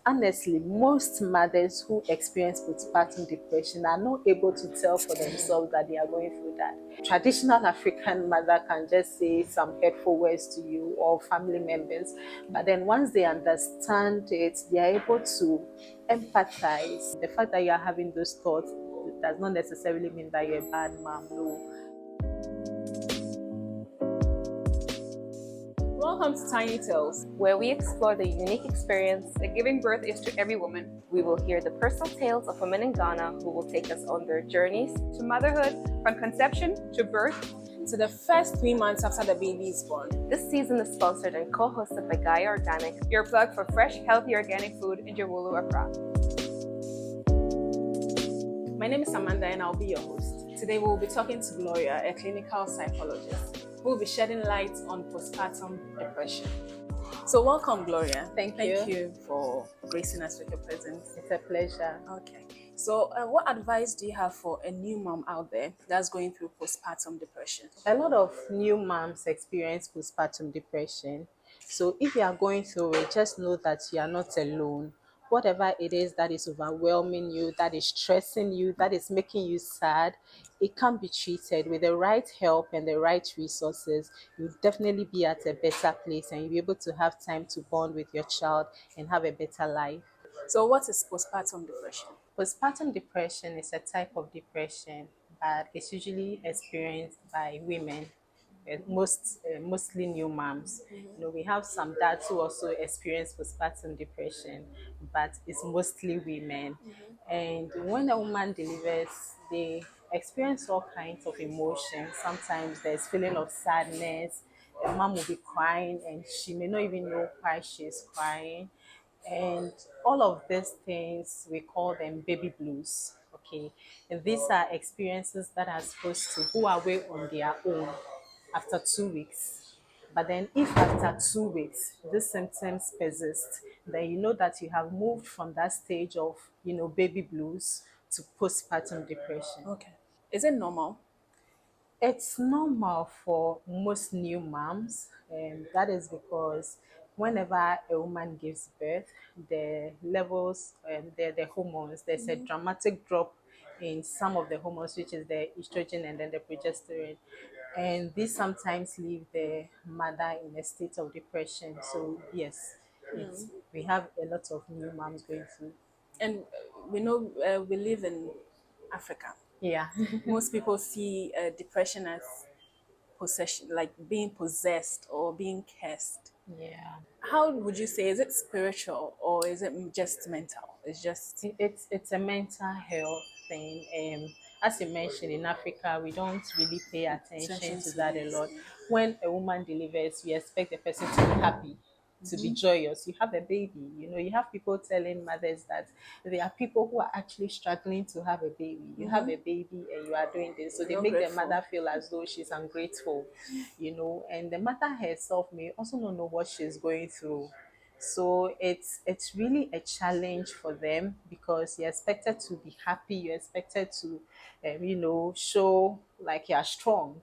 honestly, most mothers who experience postpartum depression are not able to tell for themselves that they are going through that. Traditional African mother can just say some hurtful words to you or family members, but then once they understand it, they are able to empathize. The fact that you are having those thoughts does not necessarily mean that you're a bad mom. No. Welcome to Tiny Tales, where we explore the unique experience that giving birth is to every woman. We will hear the personal tales of women in Ghana who will take us on their journeys to motherhood, from conception to birth, to the first 3 months after the baby is born. This season is sponsored and co-hosted by Gaia Organic, your plug for fresh, healthy organic food in Jawulu, Accra. My name is Amanda and I'll be your host. Today we will be talking to Gloria, a clinical psychologist, who will be shedding light on postpartum depression. So welcome, Gloria. Thank you for gracing us with your presence. It's a pleasure. Okay. So what advice do you have for a new mom out there that's going through postpartum depression? A lot of new moms experience postpartum depression. So if you are going through it, just know that you are not alone. Whatever it is that is overwhelming you, that is stressing you, that is making you sad, it can be treated with the right help and the right resources. You'll definitely be at a better place and you'll be able to have time to bond with your child and have a better life. So what is postpartum depression? Postpartum depression is a type of depression, but it's usually experienced by women, mostly new moms. We have some dads who also experience postpartum depression, but it's mostly women. And when a woman delivers, they experience all kinds of emotions. Sometimes there's feeling of sadness. A mom will be crying and she may not even know why she's crying. And all of these things, we call them baby blues. Okay, and these are experiences that are supposed to go away on their own after 2 weeks. But then if after 2 weeks these symptoms persist, then you know that you have moved from that stage of baby blues to postpartum depression. Okay. Is it normal? It's normal for most new moms, and that is because whenever a woman gives birth, the levels and the hormones, there's a dramatic drop in some of the hormones, which is the estrogen and then the progesterone. And this sometimes leave the mother in a state of depression. So yes, we have a lot of new moms going through. And we know we live in Africa. Yeah. Most people see depression as possession, like being possessed or being cursed. Yeah. How would you say, is it spiritual or is it just mental? It's a mental health thing. As you mentioned, in Africa, we don't really pay attention to that a lot. When a woman delivers, we expect the person to be happy, to be joyous. You have a baby, you have people telling mothers that there are people who are actually struggling to have a baby. You have a baby and you are doing this. So they make the mother feel as though she's ungrateful, and the mother herself may also not know what she's going through. So it's really a challenge for them because you're expected to be happy, you're expected to show like you're strong.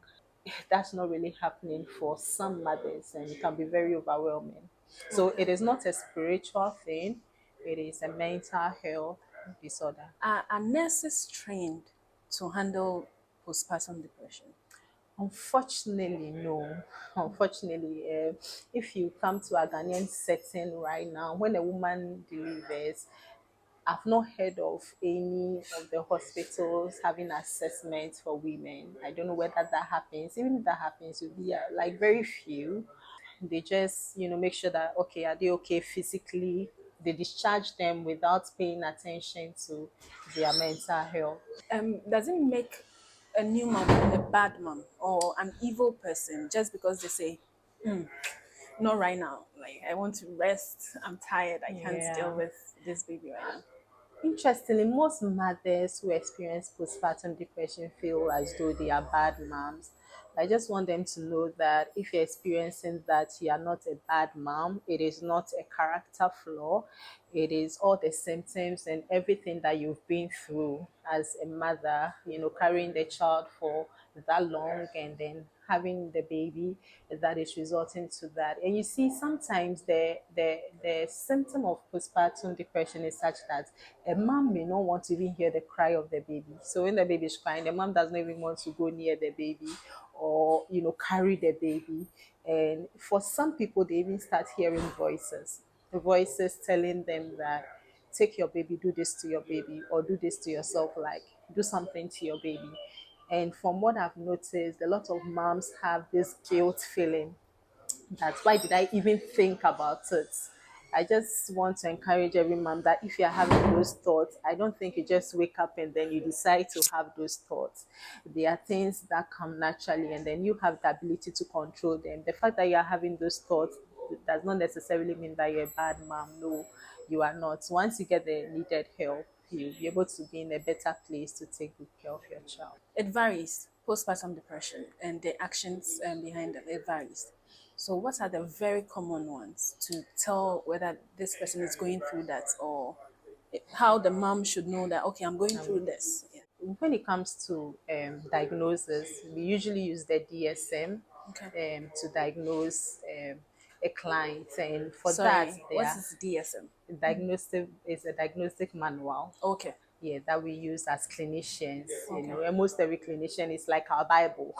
That's not really happening for some mothers, and it can be very overwhelming. So it is not a spiritual thing, it is a mental health disorder. Are nurses trained to handle postpartum depression? Unfortunately, no. Unfortunately, if you come to a Ghanaian setting right now, when a woman delivers, I've not heard of any of the hospitals having assessments for women. I don't know whether that happens. Even if that happens, it will be like very few. They just, make sure that, okay, are they okay physically? They discharge them without paying attention to their mental health. Does it make a new mom a bad mom or an evil person just because they say, not right now, like I want to rest, I'm tired, I can't deal with this baby right now? Interestingly, most mothers who experience postpartum depression feel as though they are bad moms. I just want them to know that if you're experiencing that, you are not a bad mom. It is not a character flaw. It is all the symptoms and everything that you've been through as a mother, carrying the child for that long and then having the baby that is resulting to that. And you see, sometimes the symptom of postpartum depression is such that a mom may not want to even hear the cry of the baby. So when the baby is crying, the mom doesn't even want to go near the baby or carry the baby. And for some people, they even start hearing voices telling them that take your baby, do this to your baby, or do this to yourself, like do something to your baby. And from what I've noticed, a lot of moms have this guilt feeling. That's why did I even think about it? I just want to encourage every mom that if you're having those thoughts, I don't think you just wake up and then you decide to have those thoughts. They are things that come naturally, and then you have the ability to control them. The fact that you are having those thoughts does not necessarily mean that you're a bad mom. No, you are not. Once you get the needed help, you'll be able to be in a better place to take good care of your child. It varies. Postpartum depression and the actions behind them, it varies. So, what are the very common ones to tell whether this person is going through that, or how the mom should know that, okay, I'm going through this? Yeah. When it comes to diagnosis, we usually use the DSM Okay. to diagnose a client, and for that, Sorry, what is DSM? diagnostic is a diagnostic manual. Okay. Yeah, that we use as clinicians. Okay. Almost every clinician is like our Bible.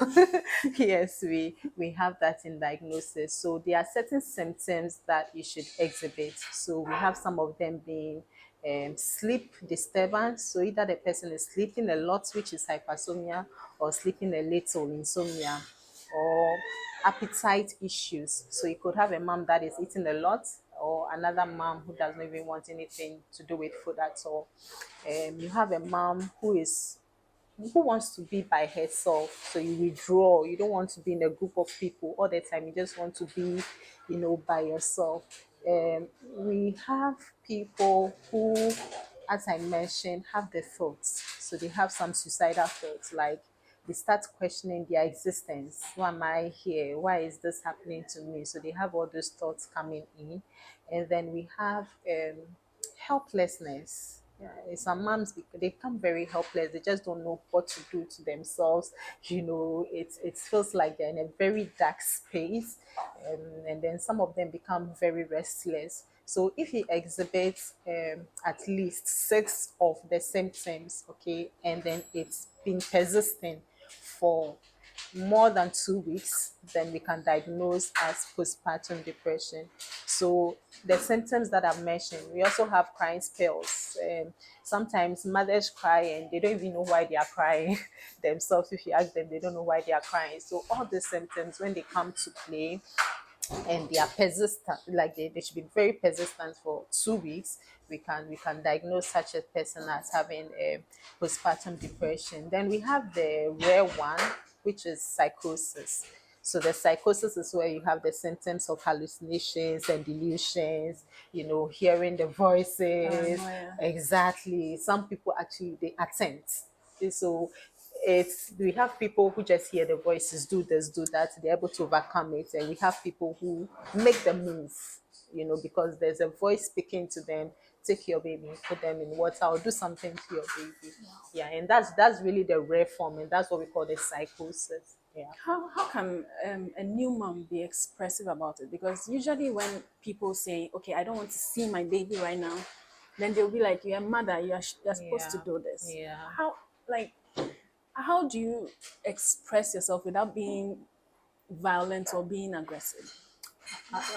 Yes, we have that in diagnosis. So there are certain symptoms that you should exhibit. So we have some of them being sleep disturbance. So either the person is sleeping a lot, which is hypersomnia, or sleeping a little, insomnia, or appetite issues. So you could have a mom that is eating a lot, or another mom who doesn't even want anything to do with food at all. You have a mom who wants to be by herself, so you withdraw. You don't want to be in a group of people all the time. You just want to be, by yourself. We have people who, as I mentioned, have the thoughts. So they have some suicidal thoughts, like they start questioning their existence. Why am I here? Why is this happening to me? So they have all those thoughts coming in. And then we have helplessness. Yeah, some moms, they become very helpless. They just don't know what to do to themselves. It feels like they're in a very dark space, and then some of them become very restless. So if he exhibits at least 6 of the symptoms, okay, and then it's been persisting for more than 2 weeks, then we can diagnose as postpartum depression. So the symptoms that I've mentioned, we also have crying spells. Sometimes mothers cry and they don't even know why they are crying themselves. If you ask them, they don't know why they are crying. So all the symptoms, when they come to play, and they are persistent, like they should be very persistent for 2 weeks, we can diagnose such a person as having a postpartum depression. Then we have the rare one, which is psychosis. So the psychosis is where you have the symptoms of hallucinations and delusions, hearing the voices. Paranoia. Exactly. Some people actually they attempt. So we have people who just hear the voices, do this, do that, they're able to overcome it, and we have people who make the move, because there's a voice speaking to them. Take your baby, put them in water, or do something to your baby. Yeah, and that's really the rare form, and that's what we call the psychosis. Yeah. How can a new mom be expressive about it? Because usually when people say, okay, I don't want to see my baby right now, then they'll be like, you're a mother, you're supposed to Yeah. do this. Yeah. How do you express yourself without being violent or being aggressive?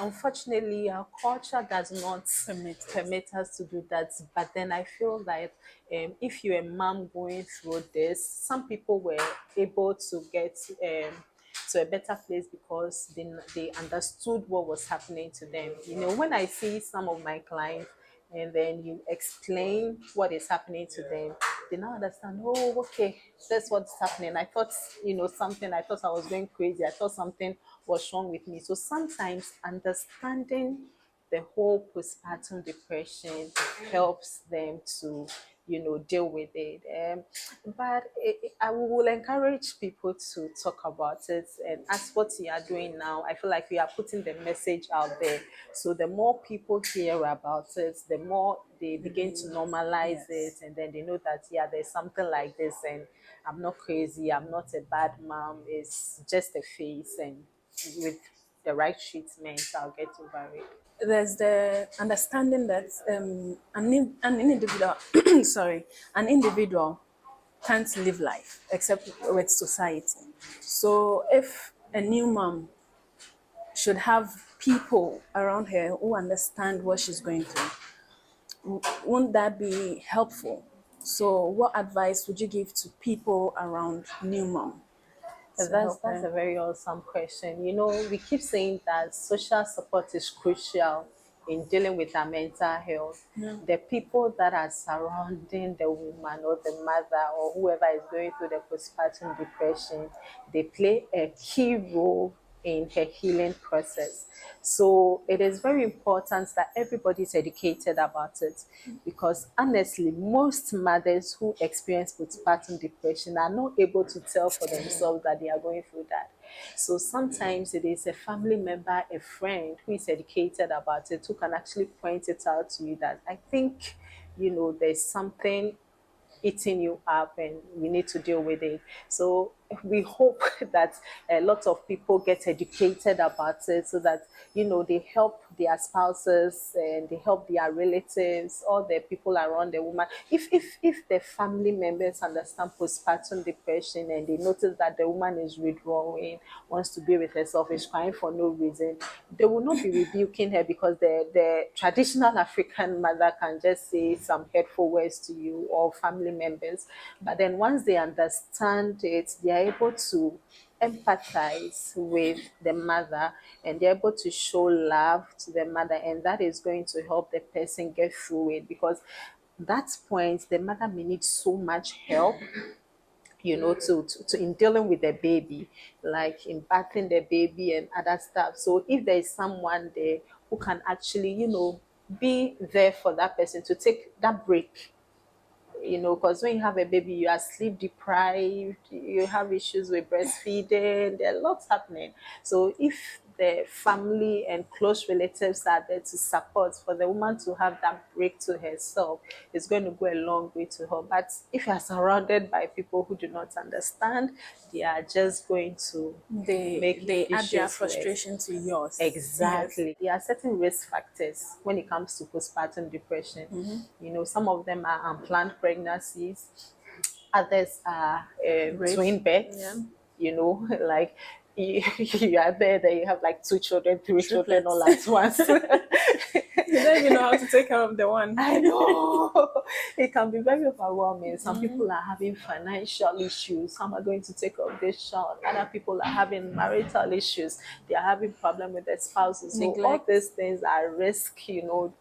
Unfortunately, our culture does not Permit. permit us to do that. But then I feel like if you're a mom going through this, some people were able to get to a better place because they understood what was happening to them. When I see some of my clients, and then you explain what is happening to them, they now understand. Oh, okay, that's what's happening. I thought, something. I thought I was going crazy. I thought something was wrong with me. So sometimes understanding the whole postpartum depression helps them to, deal with it. But I will encourage people to talk about it. And as what you are doing now, I feel like we are putting the message out there. So the more people hear about it, the more they begin to normalize it. Yes. And then they know that, yeah, there's something like this. And I'm not crazy. I'm not a bad mom. It's just a phase. And with the right treatment, I'll get over it. There's the understanding that an individual, sorry, an individual can't live life except with society. So if a new mom should have people around her who understand what she's going through, won't that be helpful? So what advice would you give to people around new mom to That's help that's her? a very awesome question. We keep saying that social support is crucial in dealing with our mental health. The people that are surrounding the woman or the mother or whoever is going through the postpartum depression, they play a key role in her healing process. So it is very important that everybody is educated about it, because honestly, most mothers who experience postpartum depression are not able to tell for themselves that they are going through that. So sometimes it is a family member, a friend who is educated about it, who can actually point it out to you that I think, there's something eating you up and we need to deal with it. So we hope that a lot of people get educated about it, so that they help their spouses and they help their relatives, all the people around the woman. If the family members understand postpartum depression and they notice that the woman is withdrawing, wants to be with herself, is crying for no reason, they will not be rebuking her, because the traditional African mother can just say some hurtful words to you or family members. But then once they understand it, they are able to empathize with the mother, and they're able to show love to the mother, and that is going to help the person get through it, because that point the mother may need so much help, to in dealing with the baby, like in bathing the baby and other stuff. So if there is someone there who can actually, be there for that person to take that break, because when you have a baby, you are sleep deprived, you have issues with breastfeeding, there are lots happening. So if the family and close relatives are there to support for the woman to have that break to herself, it's going to go a long way to her. But if you are surrounded by people who do not understand, they are just going to make They add their issues less. frustration to yours. Exactly. There are certain risk factors when it comes to postpartum depression. Some of them are unplanned pregnancies, others are twin births. Yeah. Like you are there, that you have like two children, three children all at once. You don't even know how to take care of the one. I know. It can be very overwhelming. Some people are having financial issues. Some are going to take up this child. Other people are having marital issues. They are having problem with their spouses. So all Neglect. these things are risk,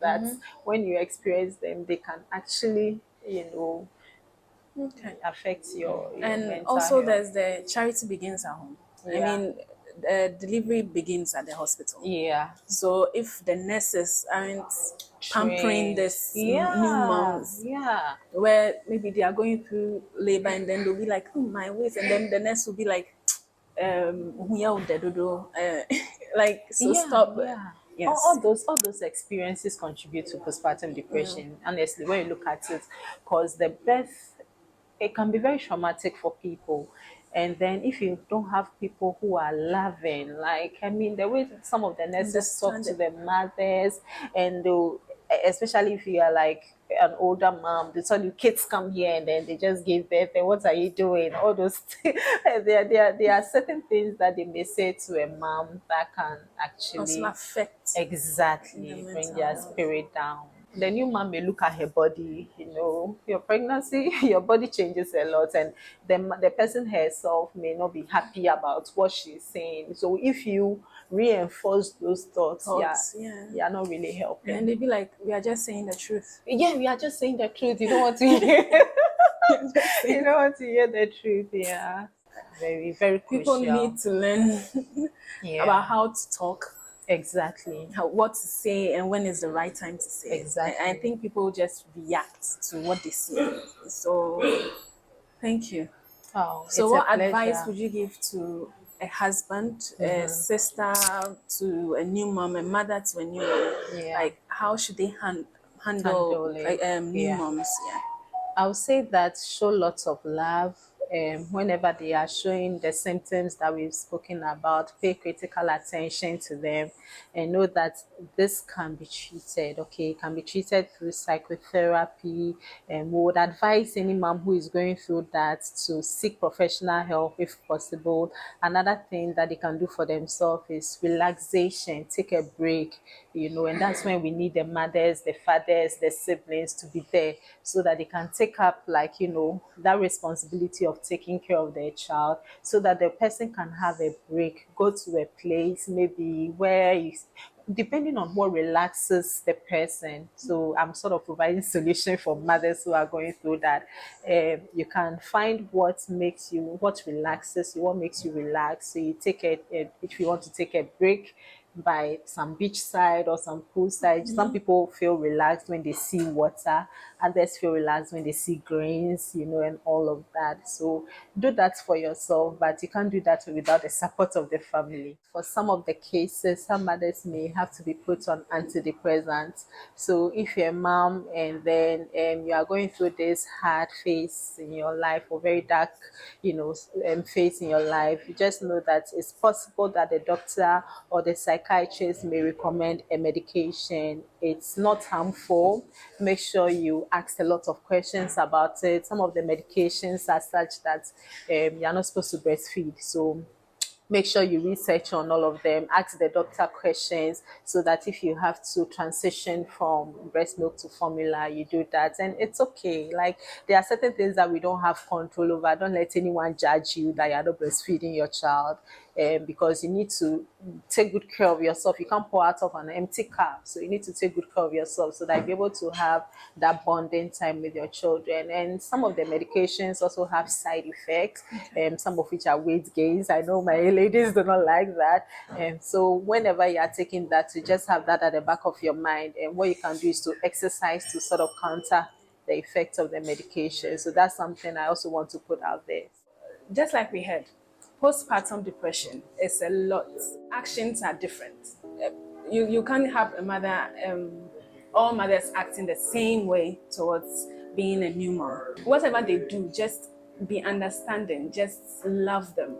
that when you experience them, they can actually, Okay. affect your And mental also, health. there's the charity begins at home. I Yeah. mean, the delivery begins at the hospital. Yeah. So if the nurses aren't pampering Trained. this Yeah. new moms, Yeah. where maybe they are going through labor and then they'll be like, oh, my waist, and then the nurse will be like, like, so Yeah, stop. yeah. Yes. All those experiences contribute to postpartum depression. Honestly, when you look at it, because the birth, it can be very traumatic for people. And then if you don't have people who are loving, like, I mean, the way some of the nurses talk to Understand the mothers, and they'll, especially if you are like an older mom, they tell you kids come here and then they just give birth, and what are you doing? All those things. There are certain things that they may say to a mom that can also actually affect exactly the bring mental their health. spirit down. The new mom may look at her body, your pregnancy, your body changes a lot, and the person herself may not be happy about what she's saying. So if you reinforce those thoughts, yeah, Thoughts, yeah. you're not really And helping. then they'd be like, we are just saying the truth. Yeah, we are just saying the truth. You don't want to hear. You don't want to hear the truth. Yeah, very, very People crucial. need to learn Yeah. about how to talk Exactly. what to say and when is the right time to say it. I Exactly. think people just react to what they see. So thank you. Oh, So it's a what advice pleasure. would you give to a husband, a sister to a new mom, a mother to a new mom? Yeah. Like how should they handle Handle it. new Yeah. moms? Yeah. I would say that show lots of love whenever they are showing the symptoms that we've spoken about. Pay critical attention to them and know that this can be treated, okay? It can be treated through psychotherapy. And we would advise any mom who is going through that to seek professional help if possible. Another thing that they can do for themselves is relaxation, take a break, and that's when we need the mothers, the fathers, the siblings to be there so that they can take up, like, that responsibility of taking care of their child so that the person can have a break, go to a place maybe where depending on what relaxes the person. So I'm sort of providing solution for mothers who are going through that. You can find what relaxes you, what makes you relax. So you take if you want to take a break by some beach side or some poolside. Some people feel relaxed when they see water, others feel relaxed when they see grains, and all of that. So do that for yourself, but you can't do that without the support of the family. For some of the cases, some mothers may have to be put on antidepressants. So if you're a mom and then you are going through this hard phase in your life or very dark, phase in your life, you just know that it's possible that the doctor or the psychiatrist may recommend a medication. It's not harmful. Make sure you ask a lot of questions about it. Some of the medications are such that you're not supposed to breastfeed. So make sure you research on all of them, ask the doctor questions so that if you have to transition from breast milk to formula, you do that. And it's okay. Like, there are certain things that we don't have control over. Don't let anyone judge you that you're not breastfeeding your child, because you need to take good care of yourself. You can't pour out of an empty cup. So you need to take good care of yourself so that you're able to have that bonding time with your children. And some of the medications also have side effects, some of which are weight gains. I know my ladies do not like that. And so whenever you are taking that, you just have that at the back of your mind. And what you can do is to exercise to sort of counter the effects of the medication. So that's something I also want to put out there. Just like we had, postpartum depression is a lot. Actions are different. You can't have a mother, all mothers acting the same way towards being a new mom. Whatever they do, just be understanding, just love them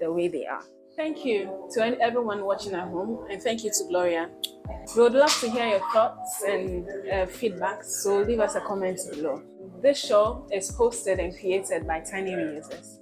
the way they are. Thank you to everyone watching at home, and thank you to Gloria. We would love to hear your thoughts and feedback, so leave us a comment below. This show is hosted and created by Tiny Reusers.